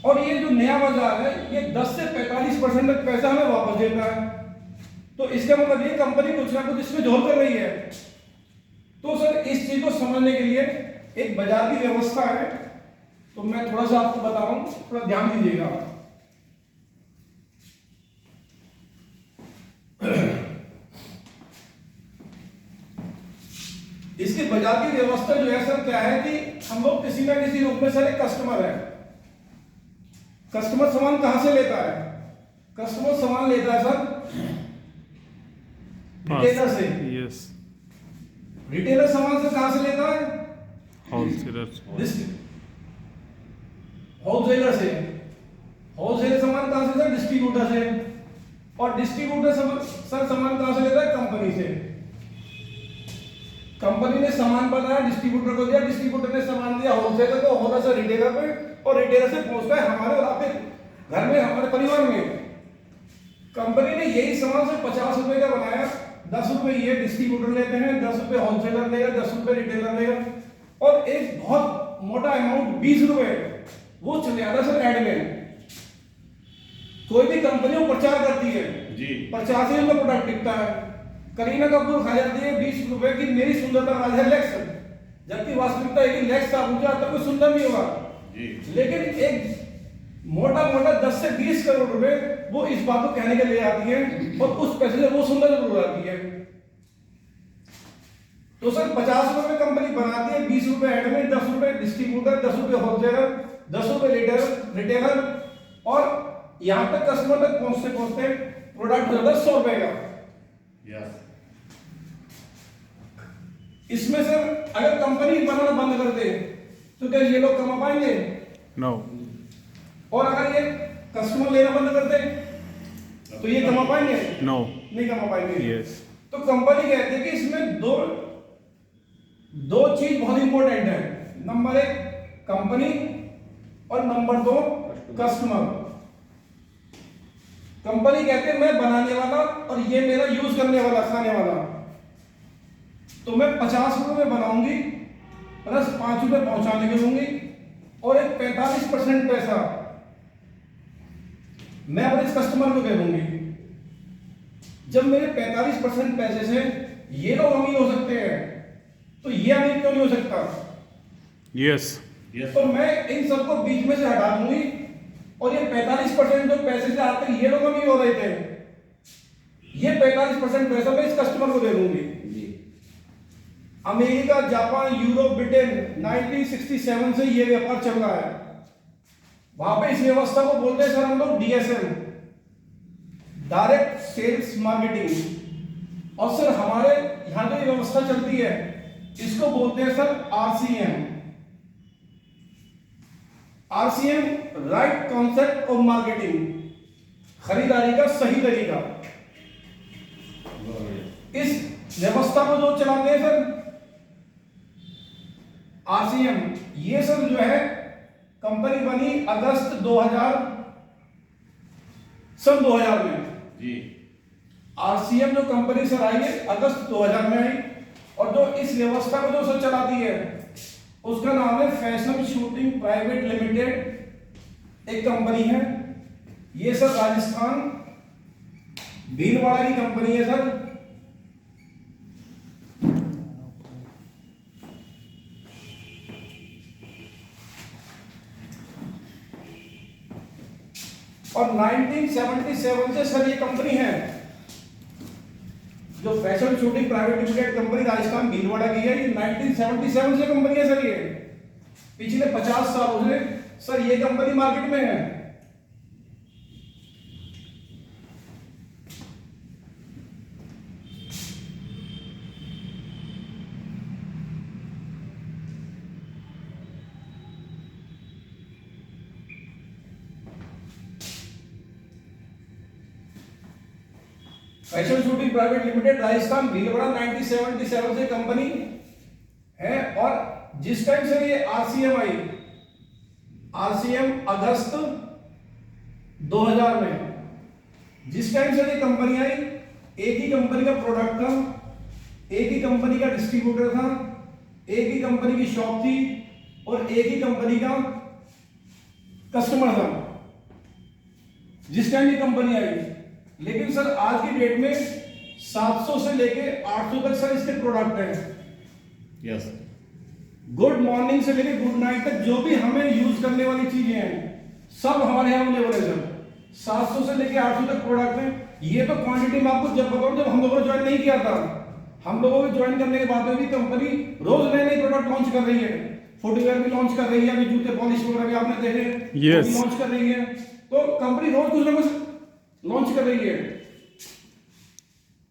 और ये जो नया बाजार है ये 10 से 45% तक पैसा हमें वापस देता है। तो इसका मतलब ये कंपनी कुछ ना कुछ इसमें झोल कर रही है। तो सर इस चीज को समझने के लिए एक बाजार की व्यवस्था है, तो मैं थोड़ा सा आपको बता रहा हूं, थोड़ा ध्यान दीजिएगा। इसके बाजार की व्यवस्था जो है सर क्या है कि हम लोग किसी ना किसी रूप में सर एक कस्टमर है। कस्टमर सामान कहां से लेता है? कस्टमर सामान लेता है सर रिटेलर से। यस। रिटेलर सामान से कहां से लेता है? होलसेलर। होलसेलर से। होलसेलर सामान कहां से सर? डिस्ट्रीब्यूटर से। और डिस्ट्रीब्यूटर सर सामान कहां से लेता है? कंपनी से। कंपनी ने सामान बनाया, डिस्ट्रीब्यूटर को दिया, डिस्ट्रीब्यूटर ने सामान दिया होलसेलर को, होलसेलर से रिटेलर पे, और रिटेलर से पहुंचता है हमारे और आपके घर में, हमारे परिवार में। कंपनी ने यही सामान से 50 रुपए का बनाया, 10 रुपए ये डिस्ट्रीब्यूटर लेते हैं, 10 रुपए होलसेलर लेगा, 10 रुपए रिटेलर लेगा, और एक बहुत मोटा अमाउंट 20 रुपए वो चले जाता है सर एड में। कोई भी कंपनी वो प्रचार करती है जी, प्रचार से उनका प्रोडक्ट बिकता है। करीना कपूर खा जाती है 20 रुपए की मेरी सुंदरता राज है लैक्स, जबकि वास्तविकता है कि लैक्स साबुन का तक कोई सुंदर नहीं होगा जी। लेकिन एक मोटा मोटा 10 से 20 करोड़ रुपए वो इस बात को कहने के लिए आती है, और उस पैसे से वो सुंदर जरूर आती है। तो सर 50 रुपए में कंपनी बनाती है, 20 रुपए एड में, 10 रुपए डिस्ट्रीब्यूटर, 10 रुपए होलसेलर, 10 रुपए रिटेलर, और यहां तक कस्टमर तक पहुंचते पहुंचते प्रोडक्ट हो जाता है 100 रुपए का। यस। इसमें सर अगर कंपनी बनाना बंद कर दे तो क्या ये लोग कमा पाएंगे? नो। और अगर ये कस्टमर लेना बंद कर दे तो ये कमा पाएंगे? नो। नहीं कमा पाएंगे। यस। तो कंपनी कहती है कि इसमें दो चीज बहुत इंपॉर्टेंट है। नंबर 1 कंपनी और नंबर 2 कस्टमर। कंपनी कहते हैं मैं बनाने वाला और ये मेरा यूज करने वाला, खाने वाला, तो मैं 50 रुपए में बनाऊंगी प्लस 5 रुपए पहुंचाने के दूंगी, और एक 45% पैसा मैं अपने कस्टमर को दे दूंगी। जब मेरे 45% पैसे से ये लोग अमीर हो सकते हैं तो ये अमीर क्यों नहीं हो सकता? यस। यस। तो मैं इन सबको बीच में से हटा दूंगी, और ये 45% जो पैसे से आते ये लोग अमीर हो रहे थे, ये 45% पैसा मैं इस कस्टमर को दे दूंगी। अमेरिका, जापान, यूरोप, ब्रिटेन 1967 से ये व्यापार चल रहा है। वहां पे इस व्यवस्था को बोलते हैं सर हम लोग DSM, डायरेक्ट सेल्स मार्केटिंग। और सर हमारे यहां जो ये व्यवस्था चलती है इसको बोलते हैं sir RCM। RCM right concept of marketing, खरीदारी का सही तरीका। इस व्यवस्था को जो चलाते हैं सर RCM, ये सर जो है कंपनी बनी अगस्त 2000 में जी। RCM जो कंपनी सर आई है अगस्त 2000 में आई, और जो इस व्यवस्था को जो सर चलाती है उसका नाम है फैशन शूटिंग प्राइवेट लिमिटेड। एक कंपनी है ये सर राजस्थान भीलवाड़ा की कंपनी है सर। और 1977 से सर ये कंपनी है जो fashion shooting private limited company Rajasthan Bhilwara की है, ये 1977 से कंपनी है सर। ये पिछले 50 सालों से सर ये कंपनी मार्केट में है। Fashion shooting private limited Rajasthan Bhilwara 1977 से कंपनी है। और जिस टाइम से ये RCM आई, RCM अगस्त 2000 में, जिस टाइम से ये कंपनी आई एक ही कंपनी का प्रोडक्ट था, एक ही कंपनी का डिस्ट्रीब्यूटर था, एक ही कंपनी की शॉप थी, और एक ही कंपनी का कस्टमर था जिस टाइम ये कंपनी आई। लेकिन सर आज की डेट में 700 से लेके 800 तक सर इसके प्रोडक्ट हैं। यस गुड मॉर्निंग से लेके गुड नाइट तक जो भी हमें यूज करने वाली चीजें हैं सब हमारे यहाँ अवेलेबल है सर। 700 से लेके 800 तक प्रोडक्ट हैं। ये तो क्वांटिटी में आपको जब बताऊं, जब हम लोगों ने ज्वाइन नहीं किया था, हम लोगों ने ज्वाइन करने के बाद में भी कंपनी रोज नए नए प्रोडक्ट लॉन्च कर रही है। फुटवेयर भी लॉन्च कर रही है, अभी जूते पॉलिश वगैरह भी आपने देखे Yes. लॉन्च कर रही है। तो कंपनी रोज कुछ ना कुछ लॉन्च कर रही है।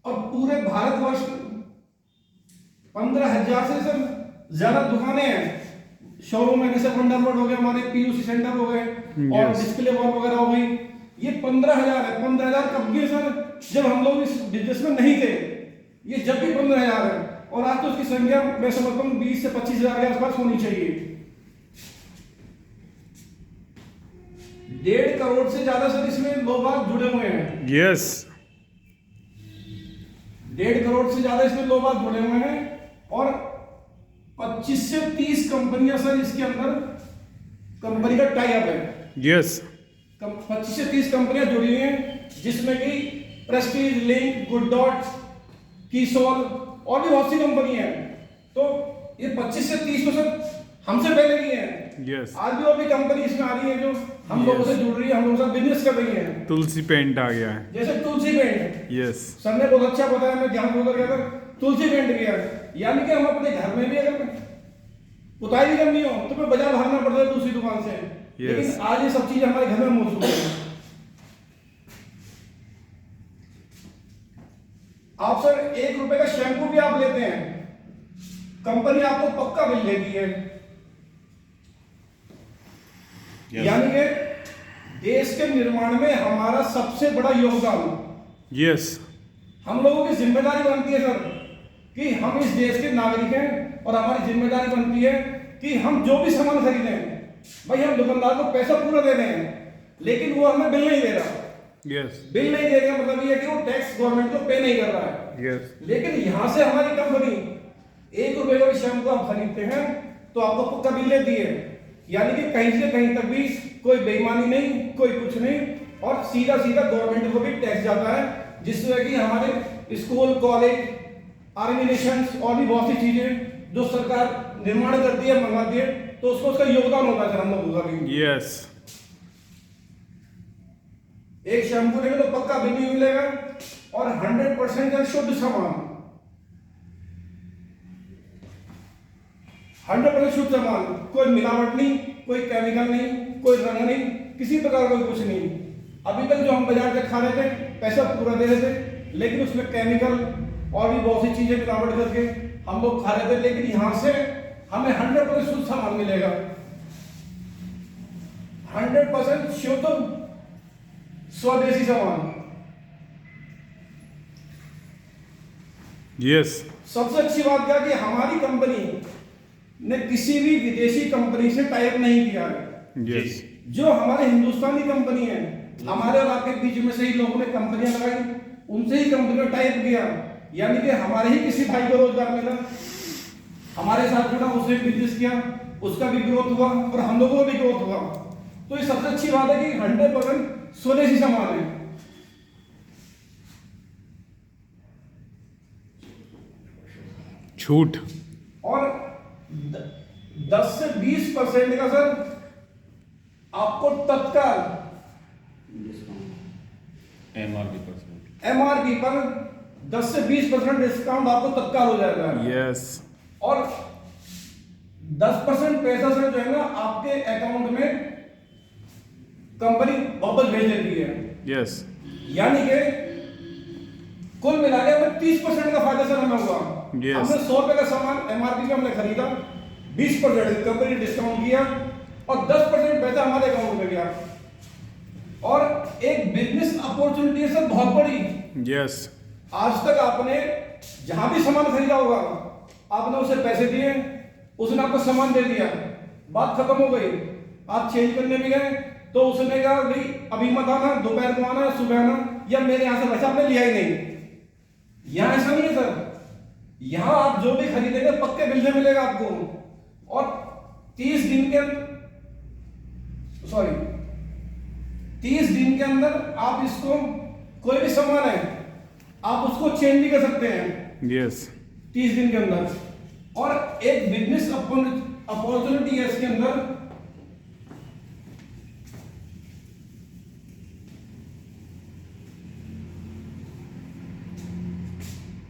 और पूरे भारतवर्ष 15,000 से सर ज्यादा दुकानें हैं, शोरूम है, जैसे वंडरवर्ल्ड हो गए, हमारे पीयूसी सेंटर हो गए और Yes. डिस्प्ले वॉल वगैरह हो गई। ये 15,000 है। 15,000 कब की है सर? जब हम लोग इस बिजनेस में नहीं थे। ये जब भी 15,000 है और आज तो उसकी संख्या मैं समझता हूँ 20 से 25,000 के आसपास होनी चाहिए। 1.5 करोड़ से ज्यादा सर इसमें लोग आज जुड़े हुए हैं। Yes. 1.5 करोड़ से ज्यादा इसमें लोग आज जुड़े हुए हैं और 25 से 30 कंपनियां सर इसके अंदर कंपनी का टाई अप है। Yes. 25 से 30 कंपनियां जुड़ी हुई हैं, जिसमें कि प्रेस्टीज, लिंक, गुड डॉट, कीसोल और भी बहुत सी कंपनी है। तो ये 25 से 30 तो सर हमसे पहले की है। Yes. आज भी और भी कंपनी इसमें आ रही है जो हम लोगों से जुड़ रही है, हम लोगों से बिजनेस कर रही है। तुलसी पेंट आ गया है। जैसे तुलसी पेंट, Yes. सर ने बहुत अच्छा बताया, मैं ध्यान होकर गया था, तुलसी पेंट किया है। यानी कि हम अपने घर में भी अगर पुताई भी करनी हो तो मैं बाजार भागना पड़ता है दूसरी दुकान से। Yes. लेकिन आज ये सब चीजें हमारे घर में मौजूद है। आप सर 1 रुपए का शैम्पू भी आप लेते हैं, कंपनी आपको पक्का बिल देती है। यानी कि देश के निर्माण में हमारा सबसे बड़ा योगदान, Yes. हम लोगों की जिम्मेदारी बनती है सर कि हम इस देश के नागरिक हैं और हमारी जिम्मेदारी बनती है कि हम जो भी सामान खरीदें, भाई हम दुकानदार को पैसा पूरा दे रहे हैं लेकिन वो हमें बिल नहीं दे रहा। Yes. बिल नहीं दे रहा मतलब ये है कि वो टैक्स गवर्नमेंट को पे नहीं कर रहा है। Yes. लेकिन यहां से हमारी कंपनी 1 रुपए का भी शैम्पू आप खरीदते हैं तो आपको पक्का बिल देती है। यानी कि कहीं से कहीं तक भी कोई बेईमानी नहीं, कोई कुछ नहीं, और सीधा सीधा गवर्नमेंट को भी टैक्स जाता है, जिससे कि हमारे स्कूल, कॉलेज, ऑर्गेनाइजेशंस और भी बहुत सी चीजें जो सरकार निर्माण करती है, मंगाती है, तो उसको उसका योगदान होता है सर हम लोगों का भी। Yes. एक शैम्पू लेंगे तो पक्का बिल भी मिलेगा और 100% शुद्ध सामान, 100% शुद्ध सामान, कोई मिलावट नहीं, कोई केमिकल नहीं, कोई रंग नहीं, किसी प्रकार का कुछ नहीं। अभी तक जो हम बाजार से खा रहे थे पैसा पूरा दे रहे थे, लेकिन उसमें केमिकल और भी बहुत सी चीजें मिलावट करके हम लोग खा रहे थे। लेकिन यहां से हमें 100% शुद्ध सामान मिलेगा, 100% शुद्ध स्वदेशी सामान। Yes. सबसे अच्छी बात क्या कि हमारी कंपनी ने किसी भी विदेशी कंपनी से टाई अप नहीं किया है। Yes. जो हमारे हिंदुस्तानी कंपनी है, हमारे और आपके बीच में से ही लोगों ने कंपनियां लगाई, उनसे ही कंपनी ने टाई अप किया। यानी कि हमारे ही किसी भाई को रोजगार मिला, हमारे साथ जुड़ा, उसने बिजनेस किया, उसका भी ग्रोथ हुआ और हम लोगों का भी ग्रोथ हुआ। तो ये सबसे अच्छी बात है कि 100% स्वदेशी सामान है। छूट। और 10 से 20% का सर आपको तत्काल एमआरपी पर 10 से 20% डिस्काउंट आपको तत्काल हो जाएगा। Yes. और 10% पैसा सर जो है ना आपके अकाउंट में कंपनी वापस भेज देती है। Yes. यानी कि कुल मिला के हमें 30% का फायदा सर हमें हुआ। Yes. हमने 100 रुपए का सामान एमआरपी पे हमने खरीदा, 20% कंपनी ने डिस्काउंट किया और 10% पैसा हमारे अकाउंट में गया। और एक बिजनेस अपॉर्चुनिटी है सर बहुत बड़ी। Yes. आज तक आपने जहां भी सामान खरीदा होगा, आपने उसे पैसे दिए, उसने आपको सामान दे दिया, बात खत्म हो गई। आप चेंज करने भी गए तो उसने कहा भाई अभी मत आना, दोपहर को आना, सुबह आना, या मेरे यहां से पैसा आपने लिया ही नहीं। यहां ऐसा नहीं है सर, यहां आप जो भी खरीदेंगे पक्के बिल से मिलेगा आपको। और 30 दिन के सॉरी 30 दिन के अंदर आप इसको कोई भी सामान है आप उसको चेंज भी कर सकते हैं यस 30 दिन के अंदर। और एक बिजनेस अपॉर्चुनिटी है इसके अंदर,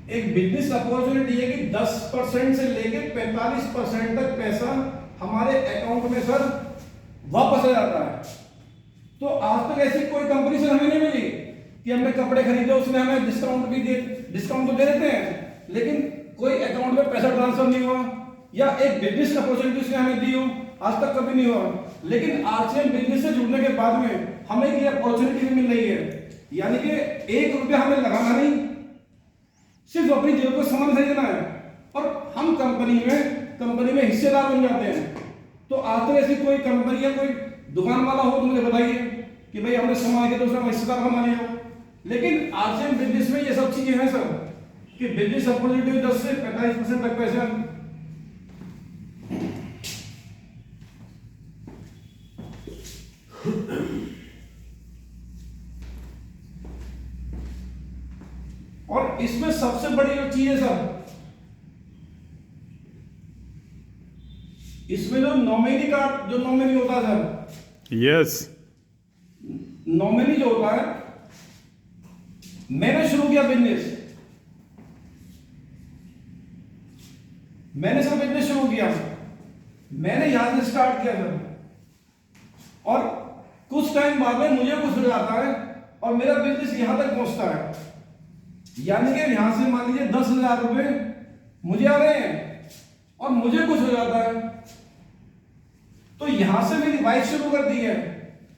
एक बिजनेस अपॉर्चुनिटी है कि 10% से लेकर 45% तक पैसा हमारे अकाउंट में सर वापस आ जाता है। तो आज तक ऐसी कोई कंपनी से हमें नहीं मिली कि हमने कपड़े खरीदे उसने हमें डिस्काउंट तो दे देते हैं लेकिन कोई अकाउंट में पैसा ट्रांसफर नहीं हुआ, या एक बिजनेस अपॉर्चुनिटी उसने हमें दी हो, आज तक कभी नहीं हुआ। लेकिन आरसीएम बिजनेस से जुड़ने के बाद में हमें ये अपॉर्चुनिटी मिल रही है, यानी कि 1 रुपया हमें लगाना नहीं, सिर्फ अपनी जेब को सामान खरीदना है और हम कंपनी में हिस्सेदार बन जाते हैं। तो आज तक ऐसी कोई कंपनी या कोई दुकान वाला हो तो मुझे बताइए कि भाई हमने सामान के तो उसमें हिस्सेदार बना लिया हो। लेकिन आरसीएम बिजनेस में ये सब चीजें हैं सर कि बिजनेस अपॉर्चुनिटी 10 से 45% तक पैसा और इसमें सबसे बड़ी जो चीज है सर, इसमें जो नॉमिनी होता है सर, यस नॉमिनी जो होता है, मैंने शुरू किया बिजनेस, मैंने सर बिजनेस शुरू किया, मैंने यहां से स्टार्ट किया सर, और कुछ टाइम बाद में मुझे कुछ हो जाता है और मेरा बिजनेस यहां तक पहुंचता है, यानी कि यहां से मान लीजिए 10,000 रुपए मुझे आ रहे हैं और मुझे कुछ हो जाता है, तो यहां से मेरी वाइफ शुरू कर दी है,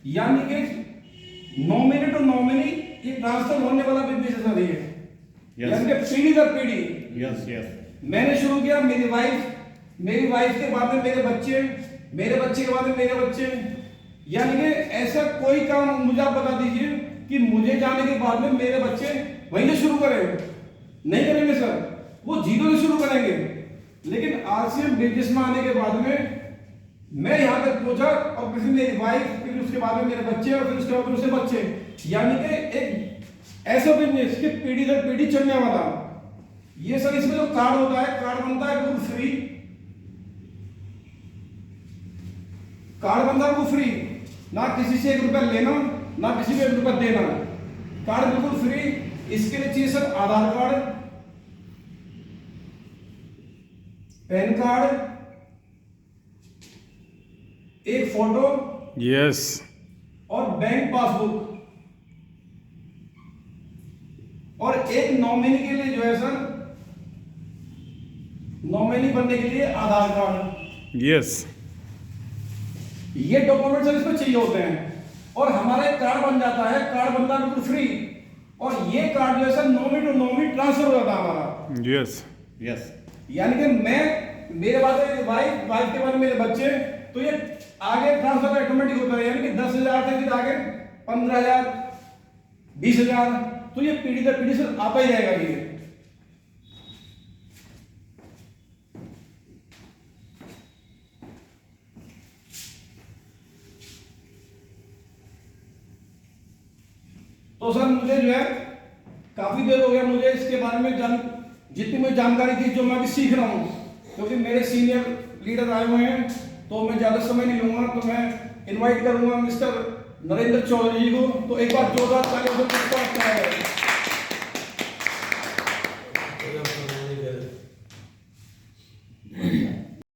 यानी कि नॉमिनी टू नॉमिनी ये ट्रांसफर होने वाला बिजनेस है सर ये, यानी कि पीढ़ी दर पीढ़ी। यस यस मैंने शुरू किया, मेरी वाइफ के बाद में मेरे बच्चे के बाद में मेरे बच्चे, यानी कि ऐसा कोई काम मुझे आप बता दीजिए कि मुझे जाने के बाद में मेरे बच्चे वहीं से शुरू करें, नहीं करेंगे सर, वो 0 से शुरू करेंगे। लेकिन आरसीएम बिजनेस में आने के बाद में मैं यहां तक पहुंचा और फिर मेरी वाइफ, फिर उसके बाद में मेरे बच्चे और फिर उसके बाद उसके बच्चे, यानी कि एक ऐसा बिजनेस कि पीढ़ी दर पीढ़ी चलने वाला। ये सर इसमें जो कार्ड होता है, कार्ड बनता है बिल्कुल फ्री, कार्ड बनता है बिल्कुल फ्री, ना किसी से 1 रुपया लेना ना किसी को 1 रुपया देना, कार्ड बिल्कुल फ्री। इसके लिए चाहिए सर आधार कार्ड, पैन कार्ड, एक फोटो, यस और बैंक पासबुक, और एक नॉमिनी के लिए जो है सर, नॉमिनी बनने के लिए आधार कार्ड, यस ये डॉक्यूमेंट सर इसमें चाहिए होते हैं। और हमारा एक कार्ड बन जाता है, कार्ड बनता है बिल्कुल फ्री, और ये कार्ड जो है sir nominee to nominee transfer हो जाता है हमारा। यस यस यानी कि मेरे बाद में वाइफ के बाद में मेरे बच्चे, तो ये आगे ट्रांसफर ऑटोमेटिक होता है, यानी कि 10,000 से फिर आगे 15,000 20,000, तो ये पीढ़ी दर पीढ़ी से आता ही रहेगा ये। तो सर मुझे जो है काफी देर हो गया, मुझे इसके बारे में जितनी मुझे जानकारी थी जो मैं अभी सीख रहा हूँ, क्योंकि मेरे सीनियर लीडर आए हुए हैं, तो मैं ज्यादा समय नहीं लूंगा, तो मैं इनवाइट करूंगा मिस्टर नरेंद्र चौधरी जी को। तो एक बार जोरदार तालियों से स्वागत किया जाए।